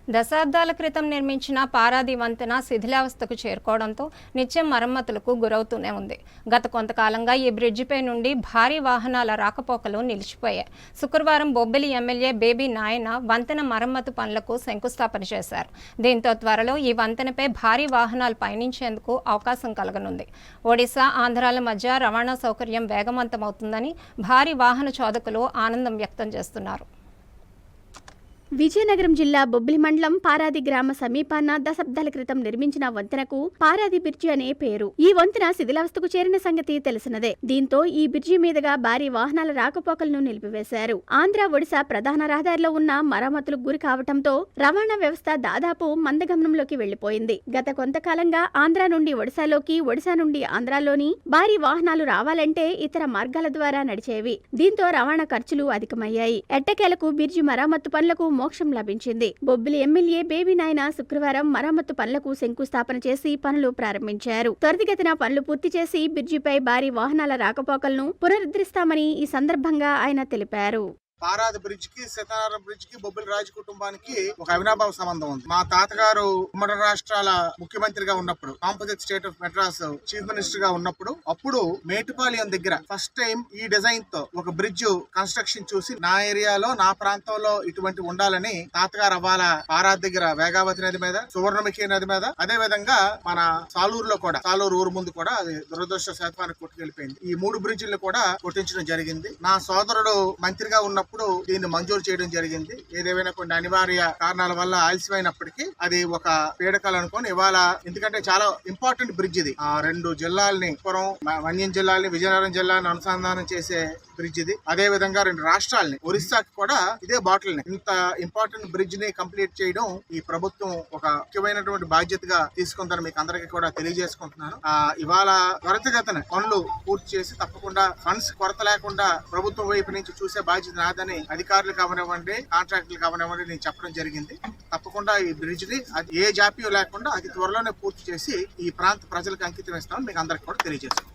దశాబ్దాల క్రితం నిర్మించిన పారాది వంతెన శిథిలావస్థకు చేరుకోవడంతో నిత్యం మరమ్మతులకు గురవుతూనే ఉంది. గత కొంతకాలంగా ఈ బ్రిడ్జిపై నుండి భారీ వాహనాల రాకపోకలు నిలిచిపోయాయి. శుక్రవారం బొబ్బిలి ఎమ్మెల్యే బేబీ నాయన వంతెన మరమ్మతు పనులకు శంకుస్థాపన చేశారు. దీంతో త్వరలో ఈ వంతెనపై భారీ వాహనాలు పయనించేందుకు అవకాశం కలగనుంది. ఒడిశా, ఆంధ్రాల మధ్య రవాణా సౌకర్యం వేగవంతమవుతుందని భారీ వాహన చోదకులు ఆనందం వ్యక్తం చేస్తున్నారు. విజయనగరం జిల్లా బొబ్బిలి మండలం పారాది గ్రామ సమీపాన దశాబ్దాల క్రితం నిర్మించిన వంతెనకు పారాది బ్రిడ్జి అనే పేరు. ఈ వంతెన శిథిలావస్థకు చేరిన సంగతి తెలిసినదే. దీంతో ఈ బ్రిడ్జి మీదుగా భారీ వాహనాల రాకపోకలను నిలిపివేశారు. ఆంధ్ర, ఒడిశా ప్రధాన రహదారిలో ఉన్న మరమ్మతులకు గురి కావడంతో రవాణా వ్యవస్థ దాదాపు మందగమనంలోకి వెళ్లిపోయింది. గత కొంతకాలంగా ఆంధ్ర నుండి ఒడిశాలోకి, ఒడిశా నుండి ఆంధ్రాలోని భారీ వాహనాలు రావాలంటే ఇతర మార్గాల ద్వారా నడిచేవి. దీంతో రవాణా ఖర్చులు అధికమయ్యాయి. ఎట్టకేలకు బ్రిడ్జి మరమ్మతు పనులకు మోక్షం లభించింది. బొబ్బిలి ఎమ్మెల్యే బేబీ నాయన శుక్రవారం మరమ్మతు పనులకు శంకుస్థాపన చేసి పనులు ప్రారంభించారు. త్వరితగతిన పనులు పూర్తి చేసి బ్రిడ్జిపై భారీ వాహనాల రాకపోకలను పునరుద్ధరిస్తామని ఈ సందర్భంగా ఆయన తెలిపారు. పారాది బ్రిడ్జ్ కి, సీతారాం బ్రిడ్జ్ కి, బొబ్బిలి రాజు కుటుంబానికి ఒక అవినాభావ సంబంధం ఉంది. మా తాతగారు ఉమ్మడి రాష్ట్రాల ముఖ్యమంత్రిగా ఉన్నప్పుడు, composite state of Madras chief minister గా ఉన్నప్పుడు, అప్పుడు మేటుపాలెం దగ్గర ఫస్ట్ టైం ఈ డిజైన్ తో ఒక బ్రిడ్జ్ కన్స్ట్రక్షన్ చూసి నా ఏరియాలో, నా ప్రాంతంలో ఇటువంటి ఉండాలని తాతగారు అవ్వాల పారాది దగ్గర వేగావతి నది మీద, సువర్ణముఖి నది మీద, అదే విధంగా మన సాలూరులో కూడా, సాలూరు ఊరు ముందు కూడా అది దురదృష్టవశాత్తు కొట్టుకెళ్లిపోయింది. ఈ 3 బ్రిడ్జిలు కూడా కొట్టించడం జరిగింది. నా సోదరుడు మంత్రిగా ఉన్నప్పుడు దీన్ని మంజూరు చేయడం జరిగింది. ఏదేమైనా కొన్ని అనివార్య కారణాల వల్ల ఆలస్యమైనప్పటికీ అది ఒక పీడకలు అనుకోని ఇవాళ, ఎందుకంటే చాలా ఇంపార్టెంట్ బ్రిడ్జ్ ఇది. 2 జిల్లాలని, పురం మన్యం జిల్లాని, విజయనగరం జిల్లాని అనుసంధానం చేసే బ్రిడ్జ్ ఇది. అదే విధంగా 2 రాష్ట్రాలని, ఒరిస్సాకి కూడా ఇదే బాటిల్ ని, ఇంత ఇంపార్టెంట్ బ్రిడ్జ్ ని కంప్లీట్ చేయడం ఈ ప్రభుత్వం ఒక ముఖ్యమైనటువంటి బాధ్యతగా తీసుకుందని మీకు అందరికీ కూడా తెలియజేసుకుంటున్నాను. ఇవాళ త్వరితగతిన పనులు పూర్తి చేసి తప్పకుండా ఫండ్స్ కొరత లేకుండా ప్రభుత్వం వైపు నుంచి చూసే బాధ్యత నాదని అధికారులు కావనివ్వండి, కాంట్రాక్టులు కావనివ్వండి నేను చెప్పడం జరిగింది. తప్పకుండా ఈ బ్రిడ్జ్ ని అది ఏ జాప్యం లేకుండా అతి త్వరలోనే పూర్తి చేసి ఈ ప్రాంత ప్రజలకు అంకితం ఇస్తామని మీకు అందరికీ కూడా తెలియజేస్తాం.